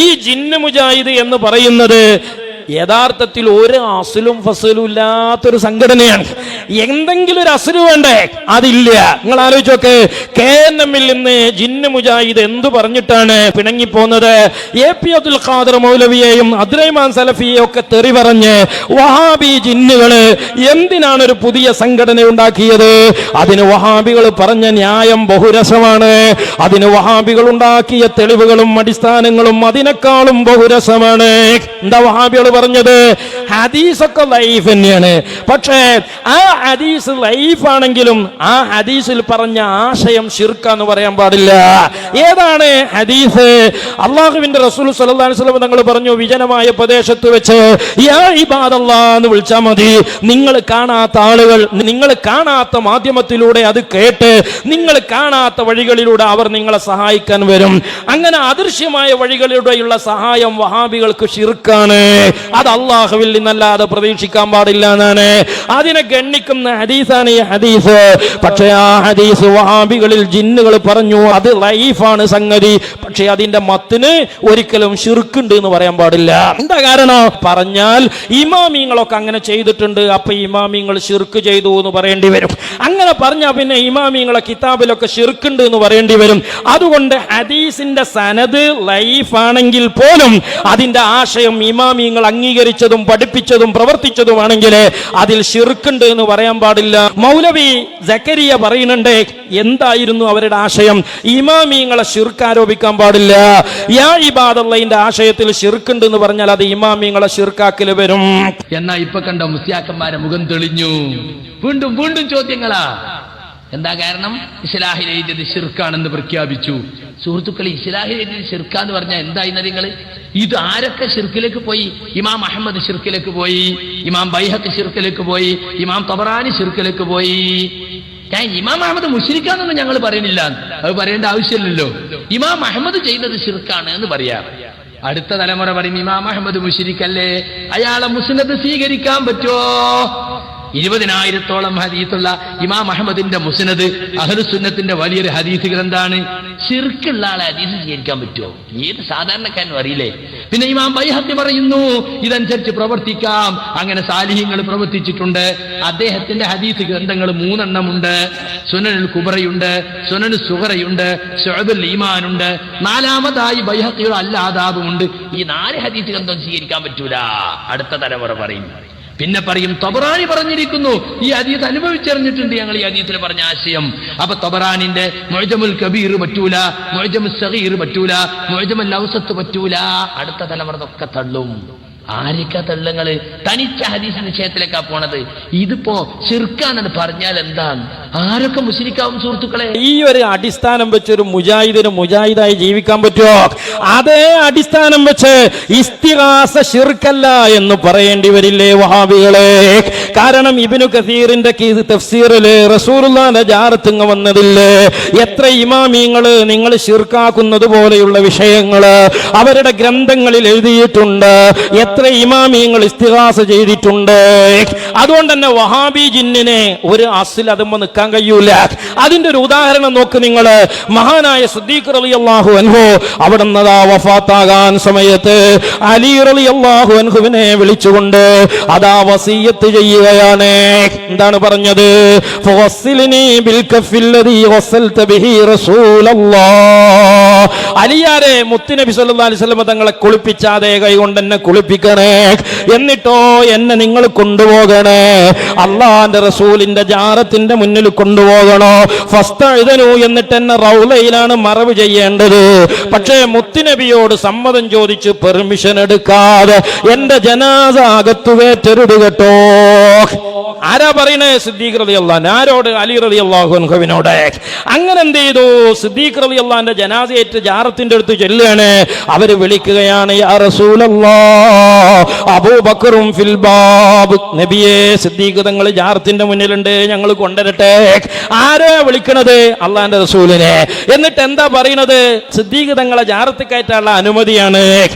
ഈ ജിന്ന് മുജാഹിദ് എന്ന് പറയുന്നത് യഥാർത്ഥത്തിൽ ഒരു അസ്ലും ഫസ്ലും ഇല്ലാത്തൊരു സംഘടനയാണ്. എന്തെങ്കിലും ഒരു അസ്ല് വേണ്ടേ? അതില്ല. നിങ്ങൾ ആലോചിച്ചോക്ക്, KNM-ൽ നിന്ന് ജിന്ന് മുജാഹിദ് എന്തു പറഞ്ഞിട്ടാണ് പിണങ്ങിപ്പോന്നത്? AP അബ്ദുൽ ഖാദർ മൗലവിയെയും അബ്ദുറഹ്മാൻ സലഫിയെയും ഒക്കെ തെറി പറഞ്ഞ് വഹാബി ജിന്നുകള് എന്തിനാണ് ഒരു പുതിയ സംഘടന ഉണ്ടാക്കിയത്? അതിന് വഹാബികൾ പറഞ്ഞ ന്യായം ബഹുരസമാണ്. അതിന് വഹാബികൾ ഉണ്ടാക്കിയ തെളിവുകളും അടിസ്ഥാനങ്ങളും അതിനേക്കാളും ബഹുരസമാണ്. എന്താ വഹാബികൾ പറഞ്ഞത്? ഹദീസൊക്കെ ലൈഫ് തന്നെയാണ്. പക്ഷേ ആ ഹദീസ് ലൈഫ് ആണെങ്കിലും ആ ഹദീസിൽ പറഞ്ഞ ആശയം ശിർക്കാന്ന് പറയാൻ പാടില്ല. ഏതാണ് ഹദീസ്? അള്ളാഹുവിന്റെ റസൂൽ സ്വല്ലല്ലാഹു അലൈഹി വസല്ലം തങ്ങൾ പറഞ്ഞു, വിജനമായ പ്രദേശത്ത് വെച്ച് യാ ഇബാദല്ലാഹ് എന്ന് വിളിച്ചാൽ മതി. നിങ്ങൾ കാണാത്ത ആളുകൾ, നിങ്ങൾ കാണാത്ത മാധ്യമത്തിലൂടെ അത് കേട്ട് നിങ്ങൾ കാണാത്ത വഴികളിലൂടെ അവർ നിങ്ങളെ സഹായിക്കാൻ വരും. അങ്ങനെ അദൃശ്യമായ വഴികളിലൂടെയുള്ള സഹായം വഹാബികൾക്ക് ശിർക്കാണ്. അത് അള്ളാഹുവിൽ നിന്നല്ലാതെ പ്രതീക്ഷിക്കാൻ പാടില്ല എന്നാണ്. അതിനെ ഗണ്ണിക്കുന്ന ഹദീസാണ് ഈ ഹദീസ്. പക്ഷേ ആ ഹദീസ് വഹാബികളിൽ ജിന്നുകൾ പറഞ്ഞു അത് ലൈഫാണ് സംഗതി. പക്ഷെ അതിന്റെ മത്തിന് ഒരിക്കലും ശിർക്കുണ്ട് എന്ന് പറയാൻ പാടില്ല. എന്താ കാരണം? പറഞ്ഞാൽ ഇമാമിങ്ങളൊക്കെ അങ്ങനെ ചെയ്തിട്ടുണ്ട്, അപ്പൊ ഇമാമിങ്ങൾ ശിർക്ക് ചെയ്തു എന്ന് പറയേണ്ടി വരും. അങ്ങനെ പറഞ്ഞാൽ പിന്നെ ഇമാമിങ്ങളെ കിതാബിലൊക്കെ ശിർക്കുണ്ട് എന്ന് പറയേണ്ടി വരും. അതുകൊണ്ട് ഹദീസിന്റെ സനദ് ലൈഫാണെങ്കിൽ പോലും അതിന്റെ ആശയം ഇമാമിങ്ങൾ അംഗീകരിച്ചതും പഠിപ്പിച്ചതും പ്രവർത്തിച്ചതുമാണെങ്കിൽ അതിൽ ശിർക്കുണ്ട് എന്ന് പറയാൻ പാടില്ല. മൗലവി സക്കരിയ പറയുന്നുണ്ട്, എന്തായിരുന്നു അവരുടെ ആശയം? ഇമാമിങ്ങളെ ശിർക്ക് ആരോപിക്കാൻ പാടില്ല. യാ ഇബാദല്ലാഹിന്റെ ആശയത്തിൽ ശിർക്കുണ്ട് എന്ന് പറഞ്ഞാൽ അത് ഇമാമിങ്ങളെ ശിർക്കാക്കല് വരും. എന്നാ ഇപ്പൊ കണ്ട മുസ്ലിയാക്കന്മാരെ മുഖം തെളിഞ്ഞു. വീണ്ടും വീണ്ടും ചോദ്യങ്ങളാ. എന്താ കാരണം? ഇസ്ലാഹിൽ എഴുതിയത് ശിർക്കാണെന്ന് പ്രഖ്യാപിച്ചു. സുഹൃത്തുക്കളെ, ഇസ്ലാഹിൽ എഴുതിയത് ശിർക്കാന്ന് പറഞ്ഞാൽ എന്തായി നിങ്ങൾ? ഇത് ആരൊക്കെ ശിർക്കിലേക്ക് പോയി? ഇമാം അഹമ്മദ് ശിർക്കിലേക്ക് പോയി, ഇമാം ബൈഹഖി ശിർക്കിലേക്ക് പോയി, ഇമാം തബറാനി ശിർക്കിലേക്ക് പോയി. ഇമാം അഹമ്മദ് മുശ്രിക്കാന്നൊന്നും ഞങ്ങൾ പറയുന്നില്ല, അത് പറയേണ്ട ആവശ്യമില്ലല്ലോ. ഇമാം അഹമ്മദ് ചെയ്തത് ശിർക്കാണ് എന്ന് പറയാം. അടുത്ത തലമുറ പറയും ഇമാം അഹമ്മദ് മുശ്രിക്കല്ലേ, അയാളെ മുസ്നദ് സ്വീകരിക്കാൻ പറ്റുമോ? 20,000-ഓളം ഹദീസുള്ള ഇമാം അഹമ്മദിന്റെ മുസ്നദ് അഹ്ലുസുന്നത്തിന്റെ വലിയൊരു ഹദീസ് ഗ്രന്ഥാണ്. ശിർക്കുള്ള ആളെ ഹദീസ് സ്വീകരിക്കാൻ പറ്റുമോ? ഏത് സാധാരണക്കാരനും അറിയില്ലേ? പിന്നെ ഇമാം ബൈഹഖി പറയുന്നു ഇതനുസരിച്ച് പ്രവർത്തിക്കാം. അങ്ങനെ സാലിഹ്യങ്ങൾ പ്രവർത്തിച്ചിട്ടുണ്ട്. അദ്ദേഹത്തിന്റെ ഹദീസ് ഗ്രന്ഥങ്ങൾ 3 എണ്ണമുണ്ട്. സുനനുൽ കുബറയുണ്ട്, സുനനു സുഗറയുണ്ട്, ശുഅബുൽ ഈമാനുണ്ട്. 4ാമതായി ബൈഹഖിയുടെ അൽ ആദാബുണ്ട്. ഈ 4 ഹദീസ് ഗ്രന്ഥം സ്വീകരിക്കാൻ പറ്റൂല. അടുത്ത തലമുറ പറയും. പിന്നെ പറയും തബറാനി പറഞ്ഞിരിക്കുന്നു, ഈ ഹദീസ് അനുഭവിച്ചറിഞ്ഞിട്ടുണ്ട് ഞങ്ങൾ ഈ ഹദീസിൽ പറഞ്ഞ ആശയം. അപ്പൊ തബറാനിന്റെ മുഅ്ജമുൽ കബീർ പറ്റൂല, മുഅ്ജമുൽ സഗീർ പറ്റൂല, മുഅ്ജമുൽ ഔസത്ത് പറ്റൂല. അടുത്ത തലമുറ ഒക്കെ തള്ളും. ആരൊക്കെ തള്ളുങ്ങള്? തനിച്ച ഹദീസ് നിശ്ചയത്തിലേക്കാ പോണത്. ഇതിപ്പോ ശിർക്കാണെന്ന് പറഞ്ഞാൽ എന്താണ്? ആരൊക്കെ മുശ്രിക്കാവും സുഹൃത്തുക്കളെ? ഈ ഒരു അടിസ്ഥാനം വെച്ചൊരു മുജാഹിദിന് മുജാഹിദായി ജീവിക്കാൻ പറ്റുമോ? അതേ അടിസ്ഥാനം വെച്ച് ഇസ്തിഗാസ ശിർക്കല്ല എന്ന് പറയേണ്ടി വരില്ലേ വഹാബികളെ? കാരണം ഇബ്നു കസീറിന്റെ തഫ്സീറില് റസൂലുള്ളാഹിന്റെ ജാറത്തിങ്ങ് വന്നതില്ലേ? എത്ര ഇമാമിങ്ങള് നിങ്ങൾ ശിർക്കാക്കുന്നത് പോലെയുള്ള വിഷയങ്ങള് അവരുടെ ഗ്രന്ഥങ്ങളിൽ എഴുതിയിട്ടുണ്ട്. എത്ര ഇമാമിങ്ങൾ ഇസ്തിഗാസ ചെയ്തിട്ടുണ്ട്. അതുകൊണ്ട് തന്നെ വഹാബി ജിന്നിനെ ഒരു അസ്ൽ അതുമ്പോ നിൽക്കാൻ കഴിയൂല. അതിന്റെ ഒരു ഉദാഹരണം നോക്ക് നിങ്ങൾ. മഹാനായ സിദ്ദീഖ് റളിയല്ലാഹു അൻഹു അവിടുന്ന് വഫാത്താകാൻ സമയത്ത് അലി റളിയല്ലാഹു അൻഹുവിനെ വിളിച്ചുകൊണ്ട് അതാ വസിയ്യത്ത് ചെയ്യുകയാണ്. എന്താണ് പറഞ്ഞത്? ഫവസ്സിൽനി ബിൽ കഫില്ലദീ വസൽത ബിഹി റസൂലല്ലാഹ്. അലിയാരെ മുത്തുനബി സല്ലല്ലാഹു അലൈഹി വസല്ലം തങ്ങളെ കുളിപ്പിച്ച അതേ കൈ കൊണ്ട് എന്നെ കുളിപ്പിക്കണേ, എന്നിട്ടോ എന്നെ നിങ്ങൾ കൊണ്ടുപോകണേ, അള്ളാന്റെ റസൂലിന്റെ ജാറത്തിന്റെ മുന്നിൽ കൊണ്ടുപോകണോ. ഫസ്തഅ്ദനു, എന്നിട്ട് എന്നെ റൗളയിലാണ് മറവ് ചെയ്യേണ്ടത്. പക്ഷേ മുത്തുനബിയോട് സമ്മതം ചോദിച്ച് പെർമിഷൻ എടുക്കാതെ എന്റെ ജനാസ അകത്തു വേറ്റരുത് കേട്ടോ. ആരാ പറയണേ? സിദ്ദീഖ് റളിയല്ലാഹു അൻഹു. ആരോട്? അലി റളിയല്ലാഹു അൻഹുവിനോട്. അങ്ങനെ എന്ത് ചെയ്തു? സിദ്ദീഖ് റളിയല്ലാഹുവിന്റെ ജനാസയേറ്റ് ജാറത്തിന്റെ അടുത്ത് ചെല്ലുകയാണ്. അവര് വിളിക്കുകയാണ്, യാ റസൂലല്ലാഹ്, അബൂബക്കറും ഫിൽ ബാബ്. നബിയെ, സിദ്ദീഖ് തങ്ങൾ ജാറത്തിന്റെ മുന്നിലുണ്ട്, ഞങ്ങൾ കൊണ്ടുവരട്ടെ. ആരെ വിളിക്കണത്? അള്ളാന്റെ റസൂലിനെ. എന്നിട്ട് എന്താ പറയുന്നത്? സിദ്ദീഖ് തങ്ങളെ ജാറത്ത് കയറ്റാനുള്ള അനുമതിയാണ്.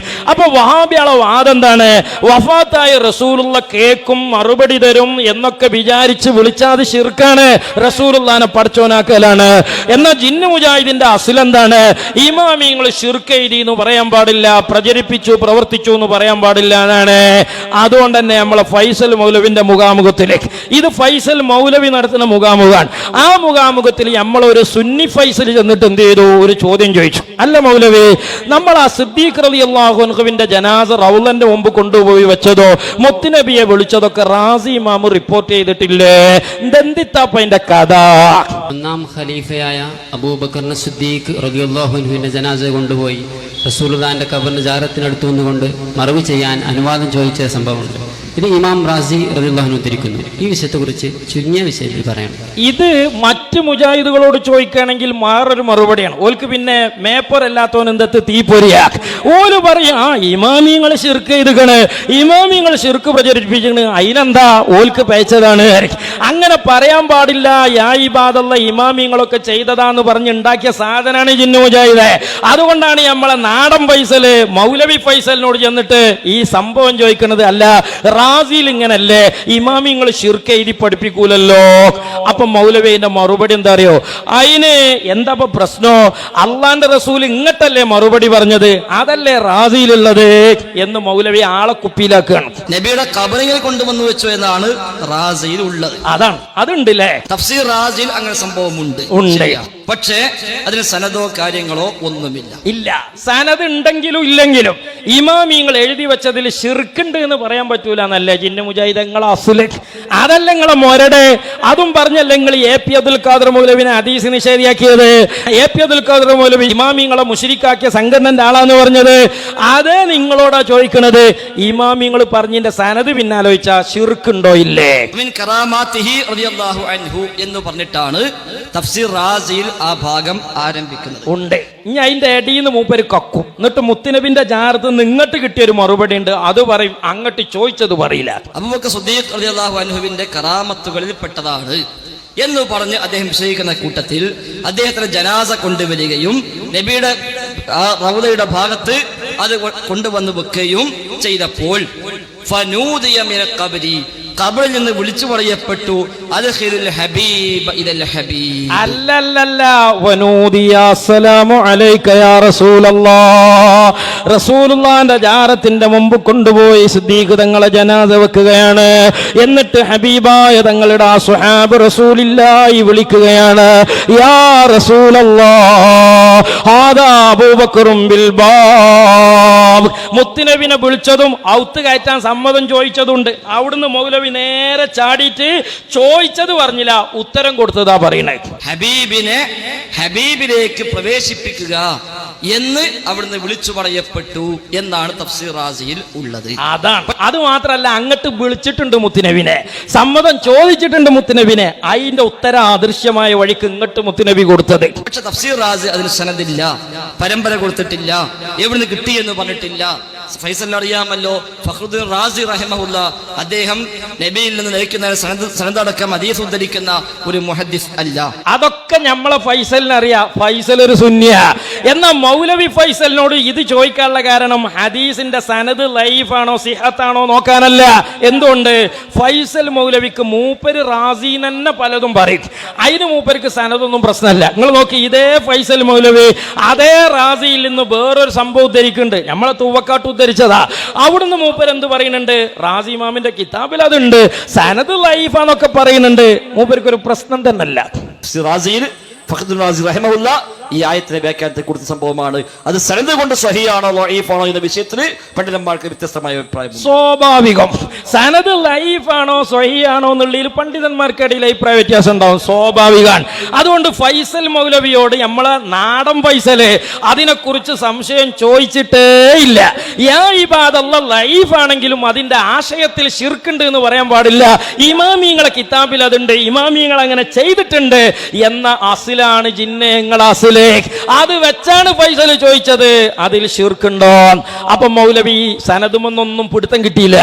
അപ്പൊ വഹാബിയാളെ വാദം എന്താണ്? വഫാത്തായ റസൂലുള്ള കേക്കും മറുപടി തരും എന്നൊക്കെ വിചാരിച്ച് വിളിച്ചാത് ശിർക്കാണ്, റസൂലുള്ളാനെ പടച്ചോനാക്കലാണ്. എന്നാൽ ജിന്ന് മുജാഹിദിന്റെ അസ്ൽ എന്താണ്? ഇമാമിങ്ങൾ ശിർക്ക് എഴുതി എന്ന് പറയാൻ പാടില്ല, പ്രചരിപ്പിച്ചു പ്രവർത്തിച്ചു എന്ന് പറയാൻ പാടില്ല എന്നാണ്. അതുകൊണ്ട് തന്നെ നമ്മളെ ഫൈസൽ മൗലവിന്റെ മുഖാമുഖത്തിലേക്ക്, ഇത് ഫൈസൽ മൗലവി നടത്തുന്ന മുഖാമുഖാണ്. ആ മുഖാമുഖത്തിൽ നമ്മളൊരു സുന്നി ഫൈസൽ ചെന്നിട്ട് എന്ത് ചെയ്തു? ഒരു ചോദ്യം ചോദിച്ചു. അല്ല മൗലവി, നമ്മൾ ആ സിദ്ദീഖ് റളിയല്ലാഹു അൻഹുവിന്റെ ജനാസ റൗളന്റെ മുമ്പ് കൊണ്ടുപോയി വെച്ചതോ മുത്തുനബിയെ വിളിച്ചതൊക്കെ റാസി ഇമാം റിപ്പോർട്ട് ചെയ്തിട്ടില്ലേ? എന്തിത്താപ്പ അതിന്റെ കഥ? ഒന്നാം ഖലീഫയായ അബൂബക്കർ സിദ്ദീഖ് റളിയല്ലാഹു അൻഹുവിന്റെ ജനാസ കൊണ്ടുപോയി റസൂലുള്ളാഹിന്റെ ഖബറിന്റെ ജാറത്തിനടുത്ത് വന്നുകൊണ്ട് മറവ് ചെയ്യാൻ അനുവാദം ചോദിച്ച സംഭവമുണ്ട്. ഇത് ഇമാം റാസി റളിയല്ലാഹു അൻഹു ഉദ്ധരിക്കുന്നു. ഈ വിഷയത്തെക്കുറിച്ച് ചുരുങ്ങിയ വിഷയത്തിൽ പറയണം. ഇത് മറ്റ് മുജാഹിദുകളോട് ചോദിക്കുകയാണെങ്കിൽ വേറൊരു മറുപടിയാണ്. ഓൽക്ക് പിന്നെ മേപ്പർ അല്ലാത്തവൻ എന്തത്ത് തീപ്പൊരിയാ. ഓല് പറയാ ഇമാമിങ്ങൾ ശിർക്ക് ചെയ്തുകണ്, ഇമാമിങ്ങൾ ശിർക്ക് പ്രചരിപ്പിച്ചിട്ട്, അതിനെന്താ ഓൽക്ക് പേച്ചതാണ്. അങ്ങനെ പറയാൻ പാടില്ല. യാ ഇബാദല്ല, ഇമാമിങ്ങളൊക്കെ ചെയ്തതാന്ന് പറഞ്ഞ് ഉണ്ടാക്കിയ സാധനമാണ് ജിന്നു മുജാഹിദ്. അതുകൊണ്ടാണ് നമ്മളെ നാടൻ ഫൈസല് മൗലവി ഫൈസലിനോട് ചെന്നിട്ട് ഈ സംഭവം ചോദിക്കുന്നത്. അല്ല, റാസിയിൽ ഇങ്ങനല്ലേ, ഇമാമിങ്ങൾ ശിർക്ക് എഴുതി പഠിപ്പിക്കൂലല്ലോ. അപ്പൊ മൗലവിന്റെ മറുപടി എന്താ അറിയോ? അതിന് എന്താ പ്രശ്നോ? അള്ളാന്റെ റസൂൽ ഇങ്ങട്ടല്ലേ മറുപടി പറഞ്ഞത്, അതല്ലേ റാസിയിലുള്ളത് എന്ന് മൗലവി ആളെ കുപ്പിയിലാക്കുകയാണ്. നബിയുടെ ഖബറിൽ കൊണ്ടുവന്നു വെച്ചു എന്നാണ് റാസിയിൽ ഉള്ളത്. അതാണ്, അതുണ്ടല്ലേ. തഫ്സീർ റാസിയിൽ അങ്ങനെ സംഭവമുണ്ട്. പക്ഷേ അതിന് സനദോ കാര്യങ്ങളോ ഒന്നുമില്ല. ഇല്ല, സനത് ഉണ്ടെങ്കിലും ഇല്ലെങ്കിലും ഇമാമിങ്ങൾ എഴുതി വെച്ചതിൽ ശിർക്കുണ്ട് എന്ന് പറയാൻ പറ്റൂല എന്നല്ലേ ജിന്നു മുജാഹിദ് നിങ്ങളെ അസുല്. അതല്ല നിങ്ങളെ മൊരട്. അതും പറഞ്ഞല്ലേ നിങ്ങൾ എ.പി. അബ്ദുൽ ഖാദർ മൗലവിനെ ഹദീസ് നിഷേധിയാക്കിയത്. എ.പി. അബ്ദുൽ ഖാദർ മൗലവി ഇമാമിങ്ങളെ മുശ്രിക്കാക്കിയ സംഘടനന്റെ ആളാന്ന് പറഞ്ഞത്. അതേ നിങ്ങളോടാ ചോദിക്കണത്. ഇമാമിങ്ങൾ പറഞ്ഞതിന്റെ സനത് പിന്നാലോചിച്ച ശിർക്കുണ്ടോ ഇല്ലേ? മിൻ കറാമാതിഹി റളിയല്ലാഹു അൻഹു എന്ന് പറഞ്ഞിട്ടാണ് തഫ്സീർ റാസിയിൽ ആ ഭാഗം ആരംഭിക്കുന്നത്. ഉണ്ട്. ഇനി അതിന്റെ അടിയിൽ മൂപ്പര് കക്കും. എന്നിട്ട് മുത്തുനബിന്റെ ജാറത്ത് നിങ്ങട്ട് കിട്ടിയൊരു മറുപടി ഉണ്ട്, അത് പറയും. അങ്ങോട്ട് ചോദിച്ചത് പറയില്ല. അബൂബക്കർ സിദ്ദീഖ് റളിയല്ലാഹു അൻഹുവിന്റെ കറാമത്തുകളിൽ പെട്ടതാണ് എന്ന് പറഞ്ഞ് അദ്ദേഹം വിശ്വസിക്കുന്ന കൂട്ടത്തിൽ അദ്ദേഹത്തിന്റെ ജനാസ കൊണ്ടുവരികയും നബിയുടെ റൗളയുടെ ഭാഗത്ത് അത് കൊണ്ടുവന്ന് വെക്കുകയും ചെയ്തപ്പോൾ ഫനൂദിയ മിന ഖബരി, ഖബറിൽ നിന്ന് വിളിച്ചു പറയപ്പെട്ടു, അദ്ഖിലുൽ ഹബീബ ഇലൽ ഹബീബ്. അല്ലല്ലല്ല, വനൂദിയ അസ്സലാമു അലൈക യാ റസൂലല്ലാഹ്. റസൂലുള്ളാഹിന്റെ ജാറത്തിന്റെ മുമ്പ് കൊണ്ടുപോയി സിദ്ദീഖ് തങ്ങളെ ജനാസ വെക്കുകയാണ്. എന്നിട്ട് ഹബീബായ തങ്ങളുടെ ആ സ്വഹാബ് റസൂലില്ലാഹി വിളിക്കുകയാണ്, യാ റസൂലല്ലാഹ് ഹാദാ അബൂബക്കറും ബിൽ ബാബ്. മുത്തുനബിനെ വിളിച്ചതും ഔത്ത് കയറ്റാൻ സമ്മതം ചോദിച്ചതുണ്ട്. അവിടുന്ന് മൗലവി നേരെ ചാടിയിട്ട് ചോദിച്ചത് പറഞ്ഞില്ല, ഉത്തരം കൊടുത്തതാ പറയണേ. ഹബീബിലേക്ക് പ്രവേശിപ്പിക്കുക എന്ന് അവിടുന്ന് വിളിച്ചു പറയപ്പെട്ടു എന്നാണ് തഫ്സീർ റാസിയിൽ ഉള്ളത്. അതാണ്. അത് മാത്രല്ല, അങ്ങോട്ട് വിളിച്ചിട്ടുണ്ട് മുത്തുനബിനെ, സമ്മതം ചോദിച്ചിട്ടുണ്ട് മുത്തുനബിനെ. അതിന്റെ ഉത്തരം അദൃശ്യമായ വഴിക്ക് ഇങ്ങോട്ട് മുത്തുനബി കൊടുത്തത്. പക്ഷെ തഫ്സീർ റാസി അതിന് സനദില്ല, പരമ്പര കൊടുത്തിട്ടില്ല, എവിടുന്ന് കിട്ടിയെന്ന് പറഞ്ഞിട്ടില്ല. ഫൈസൽ അറിയാമല്ലോ, ഫഖ്റുദ്ദീൻ റാസി റഹിമഹുല്ല അദ്ദേഹം നബിയിൽ നിന്ന് ലഭിക്കുന്ന സനദടക്കം ഹദീസ് ഉദ്ധരിക്കുന്ന ഒരു മുഹദ്ദിസ് അല്ല. അതൊക്കെ നമ്മളെ ഫൈസലിന് അറിയാം. ഫൈസൽ ഒരു സുന്നിയ. എന്നാൽ മൗലവി ഫൈസലിനോട് ഇത് ചോദിക്കാനുള്ള കാരണം ഹദീസിന്റെ സനദ് ലൈഫാണോ സിഹത്താണോ നോക്കാനല്ല. എന്തുകൊണ്ട്? ഫൈസൽ മൗലവിക്ക് മൂപ്പര് റാസി തന്നെ പലതും പറയും, അതിന് മൂപ്പർക്ക് സനദൊന്നും പ്രശ്നമല്ല. നിങ്ങൾ നോക്കി, ഇതേ ഫൈസൽ മൗലവി അതേ റാസിയിൽ നിന്ന് വേറൊരു സംഭവം ഉദ്ധരിക്കുന്നുണ്ട്. നമ്മളെ തൂവക്കാട്ട് ഉദ്ധരിച്ചതാ. അവിടുന്ന് മൂപ്പർ എന്ത് പറയുന്നുണ്ട്? റാസി ഇമാമിന്റെ കിതാബിൽ അതുണ്ട്, സനദ് ലൈഫാന്നൊക്കെ പറയുന്നുണ്ട്. മൂപ്പർക്ക് ഒരു പ്രശ്നം തന്നെ അല്ല. ഫഖ്റുദ്ദീൻ റാസി റഹിമഹുല്ല ഈ ആയത്തിനെ വ്യാഖ്യാനത്തെ കൊടുത്ത സംഭവമാണ്. അത് സനദ് കൊണ്ട് സ്വഹീഹാണോ ലഈഫാണോ എന്ന വിഷയത്തിൽ പണ്ഡിതന്മാർക്ക് വ്യത്യസ്തമായ അഭിപ്രായം. സ്വാഭാവികം. സനദ് ലൈഫാണോ സ്വഹീഹാണോ എന്നുള്ളതിൽ പണ്ഡിതന്മാർക്കിടയിൽ അഭിപ്രായ വ്യത്യാസം ഉണ്ടാവും, സ്വാഭാവികമാണ്. അതുകൊണ്ട് ഫൈസൽ മൗലവിയോട് നമ്മളെ നാടൻ ഫൈസല് അതിനെക്കുറിച്ച് സംശയം ചോദിച്ചിട്ടേ ഇല്ല. യാ ഇബാദല്ലാഹ് ലൈഫാണെങ്കിലും അതിന്റെ ആശയത്തിൽ ശിർക്കുണ്ട് എന്ന് പറയാൻ പാടില്ല. ഇമാമിങ്ങളെ കിതാബിൽ അതുണ്ട്, ഇമാമിങ്ങൾ അങ്ങനെ ചെയ്തിട്ടുണ്ട് എന്ന അസിലാണ് ജിന്നങ്ങളെ അസിൽ. ഫൈസല്, അത് വെച്ചാണ് ഫൈസൽ ചോദിച്ചത് അതിൽ ശിർക്കുണ്ടോ. അപ്പൊ മൗലവി സനദുമൊന്നും പിടുത്തം കിട്ടിയില്ല.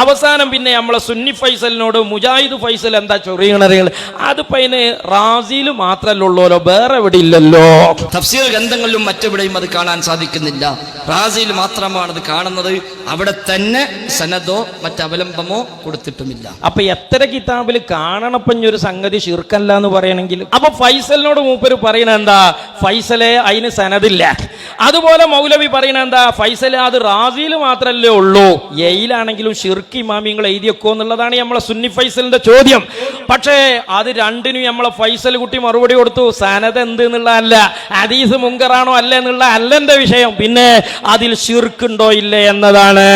അവസാനം പിന്നെ നമ്മളെ സുന്നി ഫൈസലിനോട് മുജാഹിദ് ഫൈസൽ എന്താ ചൊറിയണറികൾ, അതിപ്പോ അതിന് റാസിയിൽ മാത്രമല്ല ഉള്ളൂല്ലോ, വേറെ എവിടെ ഇല്ലല്ലോ. തഫ്സീർ ഗ്രന്ഥങ്ങളിലും മറ്റെവിടെയും അത് കാണാൻ സാധിക്കുന്നില്ല. റാസിയിൽ മാത്രമാണ് അത് കാണുന്നത്. അവിടെ തന്നെ സനദോ മറ്റവലംബമോ കൊടുത്തിട്ടുമില്ല. അപ്പൊ എത്ര കിതാബിൽ കാണണപ്പഞ്ഞൊരു സംഗതി ശിർക്കല്ല എന്ന് പറയണമെങ്കിൽ അപ്പൊ ഫൈസലിനോട് മൂപ്പര് പറയണ എന്താ, ഫൈസലെ അതിന് സനദില്ല. അതുപോലെ മൗലവി പറയണ എന്താ, ഫൈസലെ അത് റാസിയിൽ മാത്രല്ലേ ഉള്ളൂ, എയിലാണെങ്കിലും ഷിർക്ക് ഇമാമിങ്ങൾ എഴുതിയൊക്കോ എന്നുള്ളതാണ് നമ്മളെ സുന്നി ഫൈസലിന്റെ ചോദ്യം. പക്ഷേ അത് രണ്ടിനും നമ്മളെ ഫൈസൽ കുട്ടി മറുപടി കൊടുത്തു, സനദ് എന്ത് എന്നുള്ളതല്ല, ഹദീസ് മുങ്കറാണോ അല്ല എന്നുള്ള അല്ലെന്റെ വിഷയം, പിന്നെ അതിൽ ഷിർക്കുണ്ടോ ഇല്ലേ എന്നതാണ്.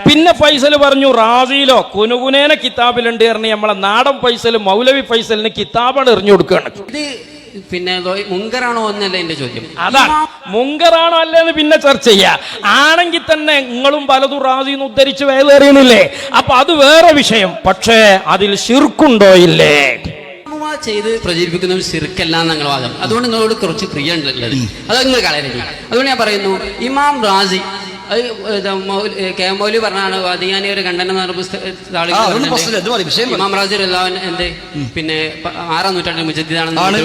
പിന്നെ ഫൈസൽ പറഞ്ഞു റാസിയിലോ കുനുകുനേന കിതാബിലുണ്ട് പറഞ്ഞ് നമ്മളെ നാടൻ ഫൈസൽ മൗലവി ഫൈസലിന് കിതാബാണ് എറിഞ്ഞു കൊടുക്കുകയാണ്. ഇത് പിന്നെ മുങ്കറാണോ എന്നല്ല എന്റെ ചോദ്യം. അതാണ് മുങ്കറാണോ അല്ലേന്ന് പിന്നെ ചർച്ച ചെയ്യാ. ആണെങ്കിൽ തന്നെ നിങ്ങളും പലതും റാസിന്ന് ഉദ്ധരിച്ച് വേലേറിയുന്നില്ലേ, അപ്പൊ അത് വേറെ വിഷയം. പക്ഷേ അതിൽ ശിർക്കുണ്ടോ ഇല്ലേ ചെയ്ത് പ്രചരിപ്പിക്കുന്നത് ശിർക്കല്ല എന്നുള്ള വാദം. അതുകൊണ്ട് നിങ്ങളോട് കുറച്ച് പ്രിയ ഉള്ളത് അത് നിങ്ങൾ കളയരുത്. അതുകൊണ്ട് ഞാൻ പറയുന്നു, ഇമാം റാസി കെ മൗലി പറഞ്ഞാണ് വാദിയാനിയുടെ ഖണ്ഡനം എന്ന പുസ്തകം ഇമാം റാസി എന്ത് പിന്നെ 6-ാം നൂറ്റാണ്ടിൽ മുജദ്ദിദാണെന്ന്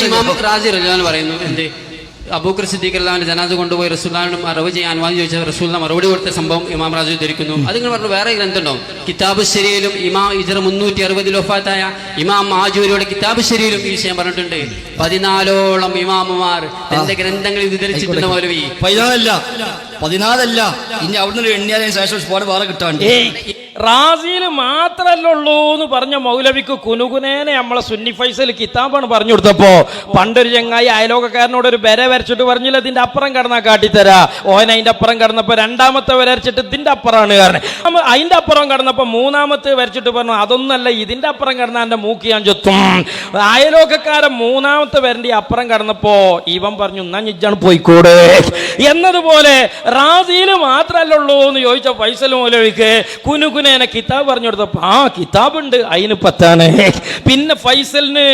ഇമാം റാസി റളിയല്ലാഹു പറയുന്നു എന്ത് അബൂബക്കർ സിദ്ദീഖ് റളിയല്ലാഹു ജനാസ കൊണ്ടുപോയി റസൂലുള്ളാഹിനെ മറവ് ചെയ്യാൻ അനുവാദം ചോദിച്ചാൽ റസൂലുള്ളാഹി മറുപടി കൊടുത്ത സംഭവം ഇമാം റാസി ധരിക്കുന്നു. അത് നിങ്ങൾ പറഞ്ഞു വേറെ ഗ്രന്ഥമുണ്ടാവും. കിതാബ് ശരീയിലും ഇമാം ഹിജ്റ 360 വഫാത്തായ ഇമാം മാജൂരിയുടെ കിതാബ് ശരീയിലും ഈ വിഷയം പറഞ്ഞിട്ടുണ്ട്. 14ഓളം ഇമാമുമാർ തന്റെ ഗ്രന്ഥങ്ങളിൽ ഉദ്ധരിച്ചിട്ടുണ്ട്. മൗലവി 14 ഇനി അവിടുന്ന് എണ്ണിയാലും ശേഷം ഒരുപാട് വേറെ കിട്ടാണ്ട് റാസിയിൽ മാത്രല്ലുള്ളൂ എന്ന് പറഞ്ഞ മൗലവിക്ക് കുനുകുനേനെ നമ്മളെ സുന്നി ഫൈസൽ കിതാബാണ് പറഞ്ഞു കൊടുത്തപ്പോ പണ്ടൊരു ചങ്ങായി അയലോകക്കാരനോട് ഒരു ബര വരച്ചിട്ട് പറഞ്ഞില്ല ഇതിന്റെ അപ്പുറം കടന്നാ കാട്ടിത്തരാ. ഓൻ അതിന്റെ അപ്പുറം കടന്നപ്പോ രണ്ടാമത്തെ വരച്ചിട്ട് ഇതിന്റെ അപ്പുറമാണ് കാരണം. അതിന്റെ അപ്പുറം കടന്നപ്പോ മൂന്നാമത്തെ വരച്ചിട്ട് പറഞ്ഞു അതൊന്നല്ല, ഇതിന്റെ അപ്പുറം കടന്ന എന്റെ മൂക്ക് ഞാൻ ചൊത്തും. അയലോകക്കാരൻ മൂന്നാമത്തെ വരന്റെ അപ്പുറം കടന്നപ്പോ ഇവൻ പറഞ്ഞു എന്നാ ഞിജാണ് പോയിക്കോട് എന്നതുപോലെ റാസിയിൽ മാത്രല്ലുള്ളൂ എന്ന് ചോദിച്ച ഫൈസൽ മൗലവിക്ക് കുനുകുനെ കിതാബ് പറഞ്ഞു കൊടുത്തപ്പോ കിതാബുണ്ട് അതിന് 10. പിന്നെ ഫൈസലിന്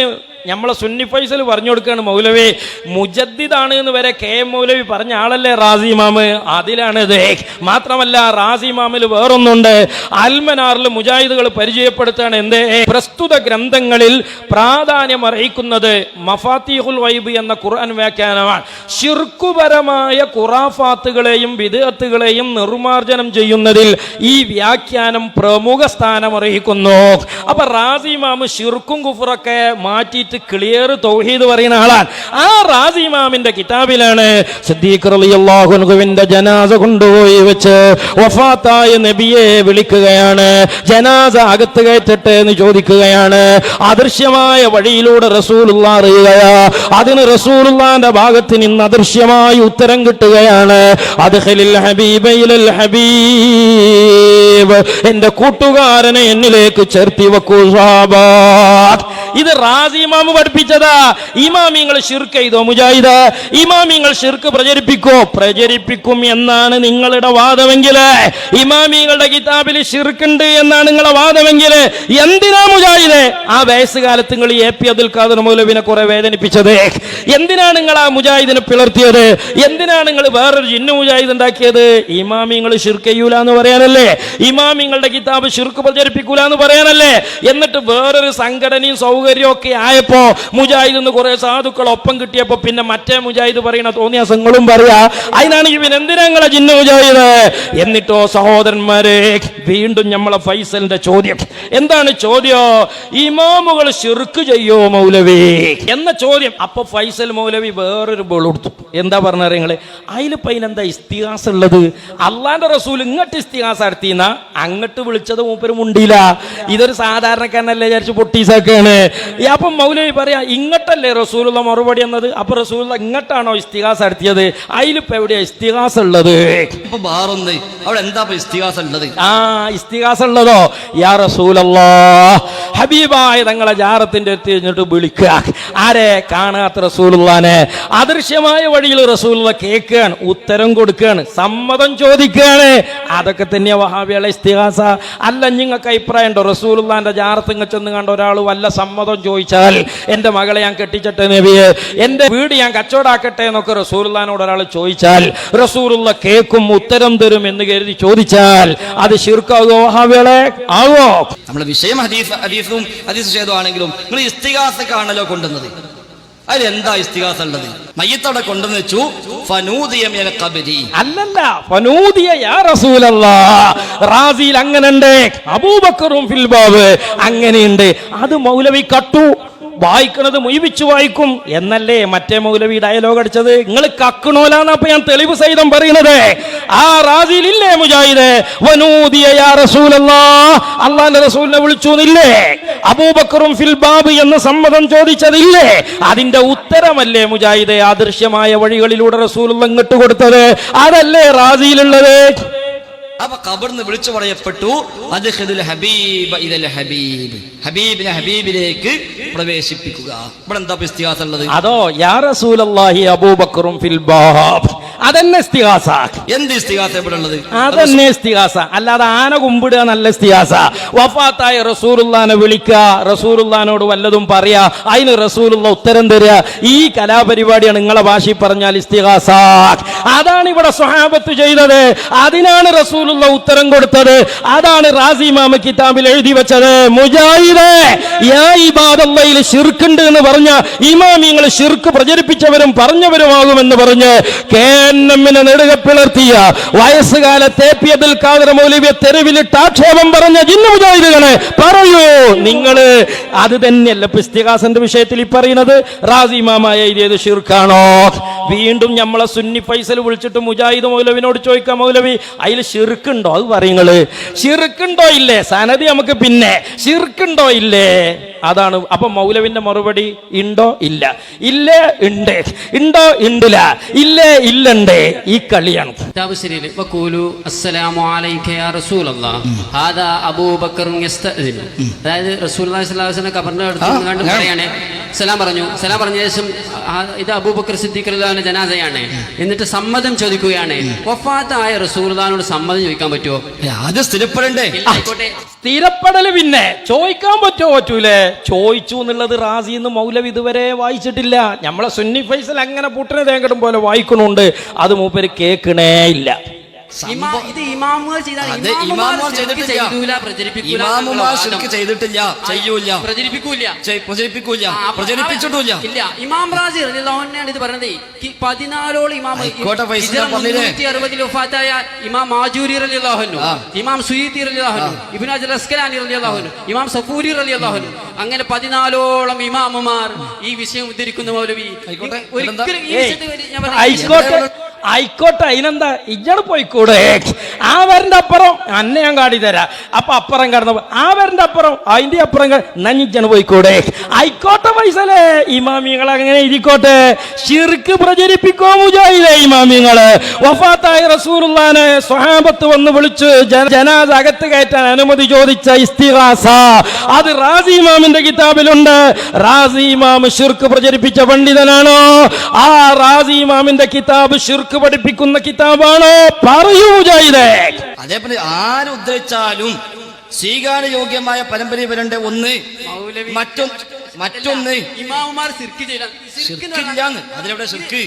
നമ്മളെ സുന്നി ഫൈസൽ പറഞ്ഞു കൊടുക്കുകയാണ് മൗലവി മുജദ്ദിദാണ് എന്ന് വരെ കെ എം മൗലവി പറഞ്ഞ ആളല്ലേ റാസി ഇമാമ്, അതിലാണിത്. മാത്രമല്ല റാസി ഇമാമിൽ വേറൊന്നുണ്ട്, അൽമനാറിൽ മുജാഹിദുകൾ പരിചയപ്പെടുത്താണ് എന്തേ പ്രസ്തുത ഗ്രന്ഥങ്ങളിൽ പ്രാധാന്യം അർഹിക്കുന്നത് മഫാത്തിഹുൽ ഗൈബ് എന്ന ഖുർആൻ വ്യാഖ്യാനമാണ്. ശിർക്കുപരമായ ഖുറാഫാത്തുകളെയും ബിദ്അത്തുകളെയും നിർമാർജനം ചെയ്യുന്നതിൽ ഈ വ്യാഖ്യാനം പ്രമുഖ സ്ഥാനം അർഹിക്കുന്നു. അപ്പൊ റാസി ഇമാമ് ശിർക്കും കുഫറൊക്കെ മാറ്റിയിട്ട് ക്ലിയർ തൗഹീദ് പറയുന്ന ആളാണ്. ആ റാസി ഇമാമിന്റെ കിതാബിലാണ് സിദ്ദീഖ് റളിയല്ലാഹു അൻഹുവിന്റെ ജനാസ കൊണ്ടുപോയി വെച്ച് വഫാത്തായ നബിയെ വിളിക്കുകയാണ്. ജനാസ അകത്ത് കയറ്റട്ടെ എന്ന് ചോദിക്കുകയാണ്. അദൃശ്യമായ വഴിയിലൂടെ റസൂലുള്ളാഹി അറിയുകയാ. അതിന് റസൂലുള്ളാഹിന്റെ ഭാഗത്ത് നിന്ന് അദൃശ്യമായി ഉത്തരം കിട്ടുകയാണ്. അദ്ഖിലിൽ ഹബീബ ഇലൽ ഹബീബ്, എന്റെ കൂട്ടുകാരനെ എന്നിലേക്ക് ചേർത്തി വെക്കൂ സ്വഹാബാ. ഇത് റാസി ഇമാം പഠിപ്പിച്ചതാ. ഇമാമിങ്ങൾ ശിർക്ക് ചെയ്തോ മുജാഹിദ? ഇമാമിങ്ങൾ ശിർക്ക് പ്രചരിപ്പിക്കും എന്നാണ് നിങ്ങളുടെ വാദമെങ്കിൽ, ഇമാമിങ്ങളുടെ കിതാബിൽ ശിർക്കുണ്ട് എന്നാണ് നിങ്ങളുടെ വാദമെങ്കിൽ എന്തിനാ മുജാഹിദ് ആ വയസ്സുകാലത്ത് നിങ്ങൾ AP അബ്ദുൽ ഖാദർ മൗലവിനെ കുറെ വേദനിപ്പിച്ചത്? എന്തിനാണ് നിങ്ങൾ ആ മുജാഹിദിനെ പിളർത്തിയത്? എന്തിനാണ് നിങ്ങൾ വേറൊരു ജിന്നു മുജാഹിദ് ഉണ്ടാക്കിയത്? ഇമാമിങ്ങൾ ശിർക്ക് ചെയ്യൂല എന്ന് പറയാനല്ലേ? ഇമാമിങ്ങളുടെ കിതാബ് ശിർക്ക് പ്രചരിപ്പിക്കൂല എന്ന് പറയാനല്ലേ? എന്നിട്ട് വേറൊരു സംഘടനയും സൗകര്യവും ഒക്കെ ആയപ്പോ മുജാഹിദ് എന്ന് കുറെ സാധുക്കൾ ഒപ്പം കിട്ടിയപ്പോ പിന്നെ മറ്റേ മുജാഹിദ് പറയണ തോന്നിയാസങ്ങളും പറയാ. അതിനാണെങ്കിൽ പിന്നെ എന്തിനാ നിങ്ങളെ ജിന്നു മുജാഹിദ്? എന്നിട്ടോ സഹോദരന്മാരെ, വീണ്ടും നമ്മളെ ഫൈസലിന്റെ ചോദ്യം എന്താണ്? ചോദ്യം ഇമാമുകൾ ശിർക്ക് ചെയ്യോ മൗലവി എന്ന ചോദ്യം. അപ്പൊ ഫൈസൽ മൗലവി വേറൊരു ബോൾ കൊടുത്തു. എന്താ പറഞ്ഞ നിങ്ങള് അതിലിപ്പോ അതിനെന്താ ഇസ്തിഹാസ ഉള്ളത്? അള്ളാന്റെ റസൂൽ ഇങ്ങോട്ട് ഇസ്തിഹാസ നടത്തിന അങ്ങോട്ട് വിളിച്ചത് മൂപ്പരും ഉണ്ടില്ല. ഇതൊരു സാധാരണക്കാരനല്ലേ വിചാരിച്ച് പൊട്ടീസാക്കാണ്. അപ്പം മൗലവി പറയാ ഇങ്ങോട്ടല്ലേ റസൂലുള്ള മറുപടി എന്നത്? അപ്പൊ റസൂലുള്ള ഇങ്ങോട്ടാണോ ഇസ്തിഹാസ നടത്തിയത്? അതിലിപ്പോ എവിടെയാ ഇസ്തിഹാസ ഉള്ളത്? അവിടെ എന്താ ഇസ്തിഹാസ ഉള്ളത്? ഇസ്തിഗാസ ഉള്ളതോ? യാ റസൂലല്ലാഹ്, ഹബീബായ തങ്ങളെ ജാറത്തിന്റെ അടുത്ത് കഴിഞ്ഞിട്ട് വിളിക്കുക. ആരെ? കാണാത്ത റസൂലുള്ളാനെ. അദൃശ്യമായ വഴിയിൽ റസൂലുള്ള കേൾക്കുകയാണ്, ഉത്തരം കൊടുക്കുകയാണ്, സമ്മതം ചോദിക്കുകയാണ്. അതൊക്കെ തന്നെയാ വഹാബികളെ ഇസ്തിഗാസ. അല്ല, നിങ്ങൾക്ക് അഭിപ്രായം ഉണ്ടോ? റസൂലുള്ളാന്റെ ജാറത്തിങ്ങ ചെന്ന് കണ്ട ഒരാൾ വല്ല സമ്മതം ചോദിച്ചാൽ, എന്റെ മകളെ ഞാൻ കെട്ടിച്ചട്ടെ നബിയെ, എന്റെ വീട് ഞാൻ കച്ചവടാക്കട്ടെ എന്നൊക്കെ റസൂലുള്ളാനോട് ഒരാൾ ചോദിച്ചാൽ റസൂലുള്ള കേൾക്കും, ഉത്തരം തരും എന്ന് കരുതി ചോദിച്ചാൽ അത് ശിർക്കാകുമോ വഹാബികളെ? ആവോ? നമ്മുടെ വിഷയം ഹദീസും ഹദീസ് ഷേദുവാണെങ്കിലും നിങ്ങൾ ഇസ്തിഗാസക്കാണല്ലോ കൊണ്ടുവന്നത്. അതിലെന്താ ഇസ്തിഗാസ ഉള്ളത്? മയ്യത്തോടെ കൊണ്ടുവന്ന് വെച്ചു, ഫനൂദിയ മിനൽ ഖബരി. അല്ലല്ല, ഫനൂദിയ യാ റസൂലല്ലാഹ്. റാസിയിൽ അങ്ങനെയുണ്ട്, അബൂബക്കറും ഫിൽ ബാബ് അങ്ങനെയുണ്ട്. അത് മൗലവി കട്ടു, വായിക്കണത് മുയിവിച്ചു വായിക്കും എന്നല്ലേ മറ്റേ മൗലവി ഡയലോഗ് അടിച്ചത്. നിങ്ങൾ കക്കണോലാന്നപ്പോ ഞാൻ തെളിവ് സഹിതം പറയുന്നത്. ആ റാസിയിലില്ലേ മുജാഹിദ്, വനൂദിയ യാ റസൂലല്ലാഹ്, അല്ലാഹുവിന്റെ റസൂലിനെ വിളിച്ചു എന്നില്ലേ? അബൂബക്കറും ഫിൽ ബാബ് എന്ന് സമ്മതം ചോദിച്ചതില്ലേ? അതിന്റെ ഉത്തരമല്ലേ മുജാഹിദ് അദൃശ്യമായ വഴികളിലൂടെ റസൂലുള്ള ഇങ്ങോട്ട് കൊടുത്തത്? അതല്ലേ റാസിയിലുള്ളത്? അപ്പൊ ഖബറിന്ന് വിളിച്ചു പറയപ്പെട്ടു, അദ്ഖിലുൽ ഹബീബ ഇലൽ ഹബീബ്, ഹബീബിനെ ഹബീബിലേക്ക് പ്രവേശിപ്പിക്കുക. ഇവിടെ എന്താ ഇസ്തിഗാസ ഉള്ളത്? അതോ യാ റസൂലല്ലാഹി അബൂബക്കറും ഫിൽ ബാബ്, അതന്നെ ഇസ്തിഗാസ. എന്ത് ഇസ്തിഗാസ ഇവിടെ ഉള്ളത്? അതന്നെ ഇസ്തിഗാസ. അല്ലാതെ ആന കുമ്പിടുക നല്ല ഇസ്തിഗാസ. വഫാത്തായ റസൂലുള്ളാനെ വിളിക്കുക, റസൂലുള്ളാനോട് വല്ലതും പറയാ, അതിന് റസൂലുള്ള ഉത്തരം തരിക. ഈ കലാപരിപാടിയാണ് നിങ്ങളെ ഭാഷയിൽ പറഞ്ഞാൽ ഇസ്തിഗാസ. അതാണ് ഇവിടെ സ്വഹാബത്ത് ചെയ്തത്. അതിനാണ് റസൂലുള്ള ഉത്തരം കൊടുത്തത്. അതാണ് റാസി ഇമാം കിതാബിൽ എഴുതി വെച്ചത്. മുജാഹിദേ, യാ ഇബാദല്ലാഹിൽ ശിർക്കുണ്ട് എന്ന് പറഞ്ഞ ഇമാമിങ്ങൾ ശിർക്ക് പ്രചരിപ്പിച്ചവരും പറഞ്ഞവരുമാകുമെന്ന് പറഞ്ഞ് കേന്നമ്മിനെ നെടുക പിളർത്തിയ വയസ്സുകാലത്തെ പി അബ്ദുൽ ഖാദർ മൗലവിയെ തെരുവിലിട്ട് ആക്ഷേപം പറഞ്ഞ ജിന്ന മുജാഹിദുകളെ പറയൂ, നിങ്ങള് അത് തന്നെയല്ല ഇസ്തിഗാസന്റെ വിഷയത്തിൽ ഈ പറയുന്നത്? റാസി ഇമാമായ എഴുതിയത് ശിർക്കാണോ? വീണ്ടും നമ്മളെ സുന്നി ഫൈസൽ വിളിച്ചിട്ട് മുജാഹിദ് മൗലവിനോട് ചോദിക്കാം, മൗലവി അതിൽ ശിർക്കുണ്ടോ? അത് പറയുങ്ങള് ശിർക്കുണ്ടോ ഇല്ലേ? സനദി നമുക്ക് പിന്നെ ശിർക്കുണ്ടോ ഇല്ലേ? അതാണ്. അപ്പൊ മൗലവിന്റെ മറുപടി ഉണ്ടോ ഇല്ല, ഇല്ലേ ഉണ്ട്, ഉണ്ടോ ഉണ്ടില്ല, ഇല്ലേ ഇല്ലണ്ടേ. ഈ കളിയാണ്. കിതാബ് ശരീഅ് വഖൂലു അസ്സലാമു അലൈക യാ റസൂലല്ലാഹ് ഹാദാ അബൂബക്കറുൻ യസ്തഅ്ദിനു. അതായത് റസൂലുള്ളാഹി സ്വല്ലല്ലാഹു അലൈഹി വസല്ലം ഖബറിന്റെ അടുത്ത് നിന്നുകൊണ്ട് പറയാണ്, സലാം പറഞ്ഞു. സലാം പറഞ്ഞ ശേഷം ഇത് അബൂബക്കർ സിദ്ദീഖ് റളിയല്ലാഹു അൻഹു ജനാസയാണ്. എന്നിട്ട് സമ്മതം ചോദിക്കുകയാണ്. വഫാത്തായ റസൂലുള്ളാഹിനോട് സമ്മതം ചോദിക്കാൻ പറ്റുമോ? ആദ്യം സ്ഥിരപ്പെടണ്ടേ? സ്ഥിരപ്പെടല് പിന്നെ ചോദിക്കാൻ പറ്റുമോ? പറ്റൂലേ? ചോദിച്ചു എന്നുള്ളത് റാസിന്ന് മൗലവി ഇതുവരെ വായിച്ചിട്ടില്ല. നമ്മളെ സുന്നി ഫൈസൽ അങ്ങനെ പുട്ടിനെ തേങ്കടും പോലെ വായിക്കണുണ്ട്. അത് മൂപ്പര് കേൾക്കണേ ഇല്ല. ഇത് ഇമാമുകൾ പ്രചരിപ്പിച്ചിട്ടില്ല. ഇമാം റാസി റളിയല്ലാഹു അൻഹു ഇത് പറഞ്ഞത് 14ഓളം ഇമാം 360 വഫാത്തായ ഇമാം മാജൂരി റളിയല്ലാഹു അൻഹു, ഇമാം സുയൂത്തി റളിയല്ലാഹു അൻഹു, ഇബ്നു ഹജർ അസ്കലാനി റളിയല്ലാഹു അൻഹു, ഇമാം സഫൂരി റളിയല്ലാഹു അൻഹു, അങ്ങനെ 14ഓളം ഇമാമുമാർ ഈ വിഷയം ഉദ്ധരിക്കുന്ന മൗലവി ഒരിക്കലും ഈ വിഷയത്തിൽ ഞാൻ ആയിക്കോട്ടെ, അതിനെന്താ? ഇജ്ജട് പോയിക്കൂടെ? ആ വരന്റെ അപ്പുറം അന്നെ ഞാൻ കാട്ടി തരാം. അപ്പൊ അപ്പുറം കടന്ന ആ വരന്റെ അപ്പുറം അതിന്റെ അപ്പുറം നഞ്ഞിജ്ജണ് പോയിക്കൂടെ? ആയിക്കോട്ടെ ഫൈസലേ, ഇമാമിങ്ങൾ അങ്ങനെ ഇരിക്കോട്ടെ. ശിർക്ക് പ്രചരിപ്പിക്കോ മുജാഹിദേ ഇമാമിങ്ങള്? വഫാത്തായ റസൂലുള്ളാനെ സ്വഹാബത്ത് വന്ന് വിളിച്ച് ജനാസ അകത്ത് കയറ്റാൻ അനുമതി ചോദിച്ച ഇസ്തിഗാസ, അത് റാസി ഇമാമിന്റെ കിതാബിലുണ്ട്. റാസി ഇമാം ശിർക്ക് പ്രചരിപ്പിച്ച പണ്ഡിതനാണോ? ആ റാസി ഇമാമിന്റെ കിതാബ് ശിർക്ക് പഠിപ്പിക്കുന്ന കിതാബാണോ? പറയൂ മുജാഹിദേ. അതേപോലെ ആര് ഉദ്ധരിച്ചാലും സ്വീകാര്യോഗ്യമായ പരമ്പരയിൽ വരേണ്ട ഒന്ന്, മറ്റൊന്ന് ഇമാമുമാർ അതിലെവിടെ ശിർക്ക്?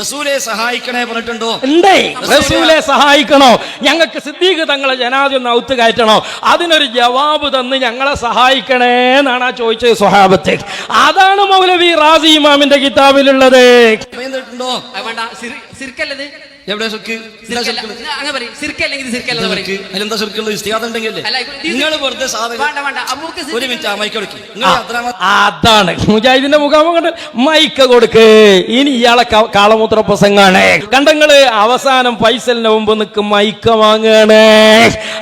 റസൂലെ സഹായിക്കണേ പറഞ്ഞിട്ടുണ്ടോ? ഉണ്ടേ, റസൂലെ സഹായിക്കണോ? ഞങ്ങൾക്ക് സിദ്ദീഖ് തങ്ങളെ ജനാസ ഒന്ന് ഔത്ത് കയറ്റണോ? അതിനൊരു ജവാബ് തന്ന് ഞങ്ങളെ സഹായിക്കണേ എന്നാണ് ആ ചോദിച്ചത് സ്വഹാബത്ത്. അതാണ് മൗലവി റാസി ഇമാമിന്റെ കിതാബിലുള്ളത്. എവിടെ ശിർക്ക്? നിങ്ങൾ വെറുതെ ഒരു മിനിറ്റ് മൈക്ക്. അതാണ് മുജാഹിദിന്റെ മുഖാമുഖം കണ്ട് മൈക്ക കൊടുക്ക്. ഇനി ഇയാളെ കാളമൂത്ര പ്രസംഗാണ് കണ്ടങ്ങള്. അവസാനം ഫൈസലിന്റെ മുമ്പ് നിൽക്കും മൈക്ക വാങ്ങാണ്.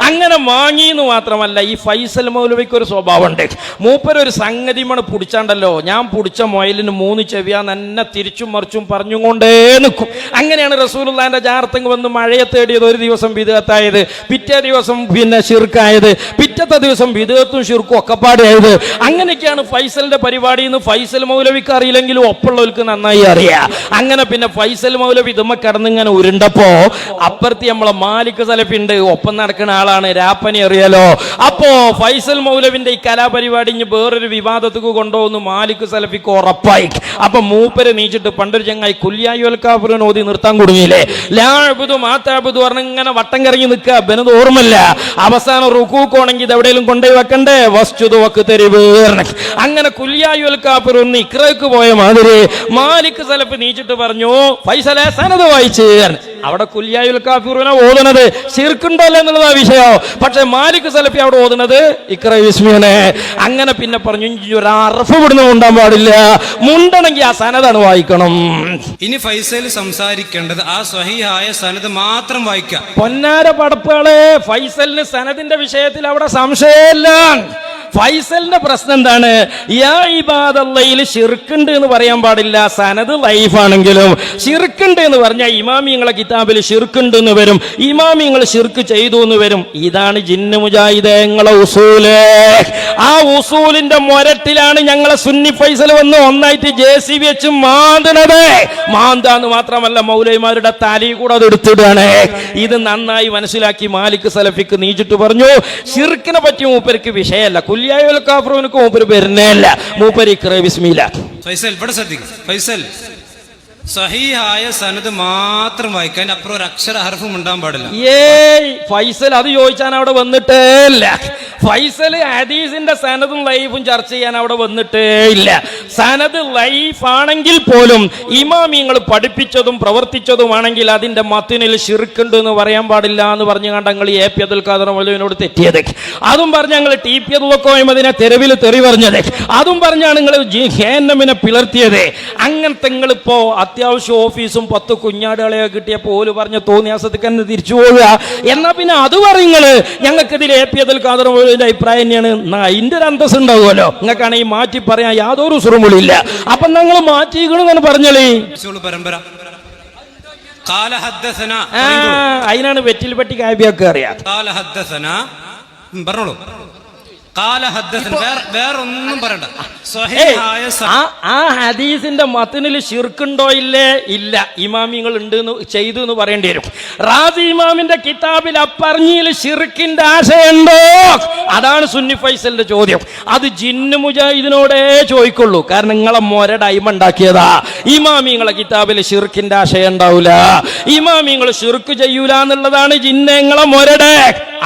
അങ്ങനെ വാങ്ങിന്ന് മാത്രമല്ല, ഈ ഫൈസൽ മൗലവിക്ക് ഒരു സ്വഭാവമുണ്ട്. മൂപ്പരൊരു സംഗതി മണ് പിടിച്ചാണ്ടല്ലോ, ഞാൻ പിടിച്ച മൊയലിന് 3 ചെവിയാന്ന് എന്നെ തിരിച്ചും മറിച്ചും പറഞ്ഞുകൊണ്ടേ നിൽക്കും. അങ്ങനെയാണ് റസൂലുള്ളാഹിന്റെ തങ്ങളുടെ ജാറത്തങ്ങ് വന്ന് മഴയെ തേടിയത് ഒരു ദിവസം ബിദ്അത്തായത്, പിറ്റേ ദിവസം പിന്നെ ശിർക്കായത്, പിറ്റത്തെ ദിവസം ബിദ്അത്തും ശിർക്കും ഒക്കെപ്പാടായത്. അങ്ങനെയൊക്കെയാണ് ഫൈസലിന്റെ പരിപാടി എന്ന് ഫൈസൽ മൗലവിക്ക് അറിയില്ലെങ്കിലും ഒപ്പുള്ളവർക്ക് നന്നായി അറിയാം. അങ്ങനെ പിന്നെ ഫൈസൽ മൗലവി ഇതുമ്മ കിടന്നിങ്ങനെ ഉരുണ്ടപ്പോ അപ്പുറത്ത് നമ്മളെ മാലിക് സലഫി ഉണ്ട്, ഒപ്പം നടക്കുന്ന ആളാണ്, രാപ്പനി അറിയാലോ. അപ്പോ ഫൈസൽ മൗലവിന്റെ ഈ കലാപരിപാടി ഇനി വേറൊരു വിവാദത്തേക്ക് കൊണ്ടുപോകുന്നു മാലിക് സലഫിക്ക് ഉറപ്പായി. അപ്പൊ മൂപ്പര് നീച്ചിട്ട് പണ്ടൊരു ചങ്ങായി കുല്യായുൽ കാഫിറൂൻ ഓതി നിർത്താൻ കുടുങ്ങിയില്ലേ, ലാ അബ്ദു മാതാബുദു പറഞ്ഞ ഇങ്ങനെ വട്ടം കറങ്ങി നിൽക്കുക, ബനത് ഓർമ്മല്ല. അവസാനം റുകൂക്കോണെങ്കിൽ ഇത് എവിടെയെങ്കിലും കൊണ്ടുപോയി വെക്കണ്ടേ, വസ്തുതു വക്ക് തെരുവ്. അങ്ങനെ കുല്യായുൽ കാഫിറൂൻ ഇക്രക്ക് പോയ മാതിരി മാലിക് സലഫ് നീച്ചിട്ട് പറഞ്ഞു ഫൈസലെ സനദ് വായിച്ച്. അവിടെ കുല്യായുൽ കാഫിറൂനെ ഓതുന്നത് ശിർക്കുണ്ടല്ലോ എന്നുള്ളതാ വിഷയം. പക്ഷെ മാലിക് സലഫി അവിടെ ഓതുന്നത് ഇക്ര വിസ്മിയനെ. അങ്ങനെ പിന്നെ പറഞ്ഞു ഒരു അറഫ് ഇവിടുന്ന് മുണ്ടാൻ പാടില്ല, മുണ്ടണമെങ്കിൽ ആ സനദാണ് വായിക്കണം. ഇനി ഫൈസൽ സംസാരിക്കേണ്ടത് ആ സ്വഹീഹായ സനദ് മാത്രം വായിക്കാം. പൊന്നാര പടപ്പുകളെ, ഫൈസലിന് സനദിന്റെ വിഷയത്തിൽ അവിടെ സംശയമില്ല. ഫൈസലിന്റെ പ്രശ്നം എന്താണ്? യാ ഇബാദല്ലയിൽ ശിർക്കുണ്ട് എന്ന് പറയാൻ പാടില്ല, സനദ് ലൈഫാണെങ്കിലും. ശിർക്കുണ്ട് എന്ന് പറഞ്ഞാൽ ഇമാമിങ്ങളെ കിതാബിൽ ശിർക്കുണ്ട് എന്ന് വരും, ഇമാമിങ്ങൾ ശിർക്ക് ചെയ്തു എന്ന് വരും. ഇതാണ് ജിന്ന് മുജാഹിദങ്ങളെ ഉസൂല്. ആ ഉസൂലിന്റെ മൊരട്ടിലാണ് ഞങ്ങളെ സുന്നി ഫൈസൽ വന്ന് ഒന്നായിട്ട് JCB വെച്ച് മാന്തണത്. മാന്താന്ന് മാത്രമല്ല മൗലവിമാരുടെ തലയിൽ കൂടെ അത് എടുത്തിടാണ്. ഇത് നന്നായി മനസ്സിലാക്കി മാലിക് സലഫിക്ക് നീച്ചിട്ട് പറഞ്ഞു ശിർക്കിനെ പറ്റി മൂപ്പർക്ക് വിഷയമല്ല, കുല്യായുൽ കാഫിറൂനക്ക് മൂപ്പര് വരുന്നേല്ല, മൂപ്പര് ഇഖ്റ ബിസ്മില്ല. ഫൈസൽ ഇവിടെ ശ്രദ്ധിക്കും. ഫൈസൽ സഹീഹായ സനദ് മാത്രം വായിക്കാൻ, അപ്പുറം ഒരു അക്ഷര ഹർഫും ഉണ്ടാകാൻ പാടില്ല. ഏയ് ഫൈസൽ അത് ചോദിച്ചാൻ അവിടെ വന്നിട്ടേ ഇല്ല. ഫൈസൽ ഹദീസിന്റെ സനദും ലൈഫും ചർച്ച ചെയ്യാൻ അവിടെ വന്നിട്ടേ ഇല്ല. സനദ് ലൈഫ് ആണെങ്കിൽ പോലും ഇമാമിങ്ങൾ പഠിപ്പിച്ചതും പ്രവർത്തിച്ചതുമാണെങ്കിൽ അതിന്റെ മത്തിനിൽ ശിർക്കുണ്ട് എന്ന് പറയാൻ പാടില്ല എന്ന് പറഞ്ഞു കണ്ട ഞങ്ങൾ AP അബ്ദുൽ ഖാദർ മൗലവിനോട് തെറ്റിയത്. അതും പറഞ്ഞ് ഞങ്ങൾ TP അതിനെ തെരുവിൽ തെറി പറഞ്ഞത്. അതും പറഞ്ഞാണ് നിങ്ങൾ ജഹന്നമിനെ പിളർത്തിയത്. അങ്ങനത്തെ നിങ്ങളിപ്പോ അത്യാവശ്യം ഓഫീസും 10 കുഞ്ഞാടുകളെ കിട്ടിയപ്പോൾ ഓല് പറഞ്ഞ തോന്നിയാസത്തേക്ക് തന്നെ തിരിച്ചു പോവുക. എന്നാ പിന്നെ അത് പറയുങ്ങള് ഞങ്ങൾക്കിതിൽ AP അബ്ദുൽ ഖാദർ മൗലവിന്റെ അഭിപ്രായം തന്നെയാണ്. അതിന്റെ ഒരു അന്തസ് ഉണ്ടാവുമല്ലോ, നിങ്ങൾക്കാണെങ്കിൽ മാറ്റി പറയാൻ യാതൊരു സുറുമുളില്ല. അപ്പൊ ഞങ്ങൾ മാറ്റിക്കണെന്ന് പറഞ്ഞോളി. പരമ്പര അതിനാണ് വെറ്റിൽ പെട്ടി കാവ്യൊക്കെ അറിയാം. പറഞ്ഞോളൂ. വേറൊന്നും പറയണ്ട. ആ ഹദീസിന്റെ മത്തിനിൽ ശിർക്കുണ്ടോ ഇല്ലേ? ഇല്ല, ഇമാമിങ്ങൾ ഉണ്ട് ചെയ്തു എന്ന് പറയേണ്ടി വരും. റാസി ഇമാമിന്റെ കിതാബിൽ അപ്പറഞ്ഞിൽ ശിർക്കിന്റെ ആശയുണ്ടോ? അതാണ് സുന്നി ഫൈസലിന്റെ ചോദ്യം. അത് ജിന്ന് മുജാഹിദിനോടേ ചോദിക്കുള്ളൂ. കാരണം നിങ്ങളെ മൊരട് അയിമ ഉണ്ടാക്കിയതാ. ഇമാമിങ്ങളെ കിതാബിൽ ശിർക്കിന്റെ ആശയം ഉണ്ടാവൂല, ഇമാമിങ്ങൾ ശിർക്ക് ചെയ്യൂല എന്നുള്ളതാണ് ജിന്നങ്ങളെ മൊരട്.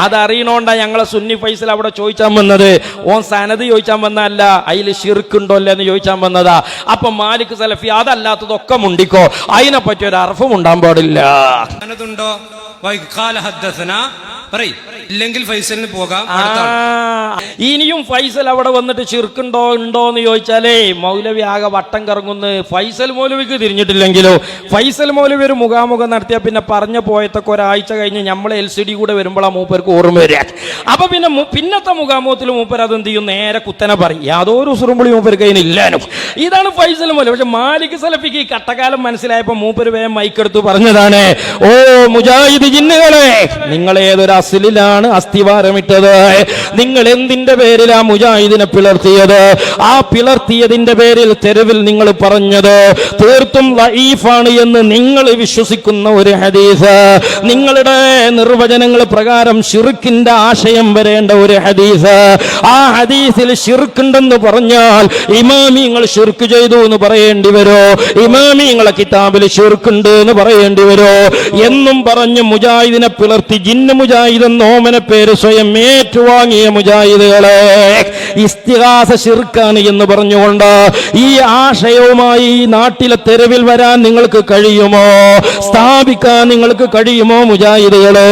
അതറിയണോണ്ടാ ഞങ്ങളെ സുന്നി ഫൈസൽ അവിടെ ചോദിച്ചാൻ വന്നത്. ഓൻ സനദ് ചോദിച്ചാൻ വന്നല്ല, അതിൽ ശിർക്കുണ്ടോ എന്ന് ചോദിച്ചാൻ വന്നതാ. അപ്പൊ മാലിക് സലഫി അതല്ലാത്തതൊക്കെ മുണ്ടിക്കോ, അതിനെ പറ്റി ഒരു അർഫും ഉണ്ടാൻ പാടില്ല. സനദുണ്ടോ ഇല്ലെങ്കിൽ ഫൈസലിന് പോകാം. ഇനിയും ഫൈസൽ അവിടെ വന്നിട്ട് ശിർക്കുണ്ടോ ഉണ്ടോ എന്ന് ചോദിച്ചാലേ മൗലവി ആകെ വട്ടം കറങ്ങുന്നു. ഫൈസൽ മൗലവിക്ക് തിരിഞ്ഞിട്ടില്ലെങ്കിലോ, ഫൈസൽ മൗലവി ഒരു മുഖാമുഖം നടത്തിയാൽ പിന്നെ പറഞ്ഞ പോയത്തൊക്കെ ഒരാഴ്ച കഴിഞ്ഞ് നമ്മളെ LCD കൂടെ വരുമ്പോഴാണ് മൂപ്പർക്ക് ഓർമ്മ വരിക. അപ്പൊ പിന്നെ പിന്നത്തെ മുഖാമുഖത്തിൽ മൂപ്പർ അതെന്ത് ചെയ്യും, നേരെ കുത്തനെ പറയും, യാതൊരു സുറുമ്പുളി മൂപ്പർക്ക് അതിനില്ലാനും. ഇതാണ് ഫൈസൽ മൗലവി. പക്ഷെ മാലിക് സലഫിക്ക് ഈ കട്ടക്കാലം മനസ്സിലായപ്പോ മൂപ്പര് വേഗം മൈക്കെടുത്ത് പറഞ്ഞതാണ്, ഓ മുജാഹിദ് ജിന്നുകളെ, നിങ്ങൾ ഏതൊരു അസ്ലിലാണ് അസ്ഥിവാരമിട്ടത്? നിങ്ങൾ എന്തിന്റെ പേരിലാ മുജാഹിദിനെ പിളർത്തിയത്? ആ പിളർത്തിയതിന്റെ പേരിൽ തെരുവിൽ നിങ്ങൾ പറഞ്ഞത് തീർത്തും ലഈഫാണ് എന്ന് നിങ്ങൾ വിശ്വസിക്കുന്ന ഒരു ഹദീസ്, നിങ്ങളുടെ നിർവചനങ്ങൾ പ്രകാരം ശിർക്കിന്റെ ആശയം വരേണ്ട ഒരു ഹദീസ്, ആ ഹദീസിൽ ശിർക്കുണ്ടെന്ന് പറഞ്ഞാൽ ഇമാമിങ്ങൾ ശിർക്ക് ചെയ്തു എന്ന് പറയേണ്ടി വരോ? ഇമാമിങ്ങളെ കിതാബിൽ ശിർക്കുണ്ട് എന്ന് പറയേണ്ടി വരോ? എന്നും പറഞ്ഞ് മുജാഹിദിനെ പിളർത്തി ജിന്ന് മുജാഹിദ് ഓമന പേര് സ്വയം ഏറ്റുവാങ്ങിയ മുജാഹിദുകളെ ഇസ്തിഗാസ ശിർക്കാണ് എന്ന് പറഞ്ഞുകൊണ്ട് ഈ ആശയവുമായി ഈ നാട്ടിലെ തെരുവിൽ വരാൻ നിങ്ങൾക്ക് കഴിയുമോ? സ്ഥാപിക്കാൻ നിങ്ങൾക്ക് കഴിയുമോ മുജാഹിദുകളെ?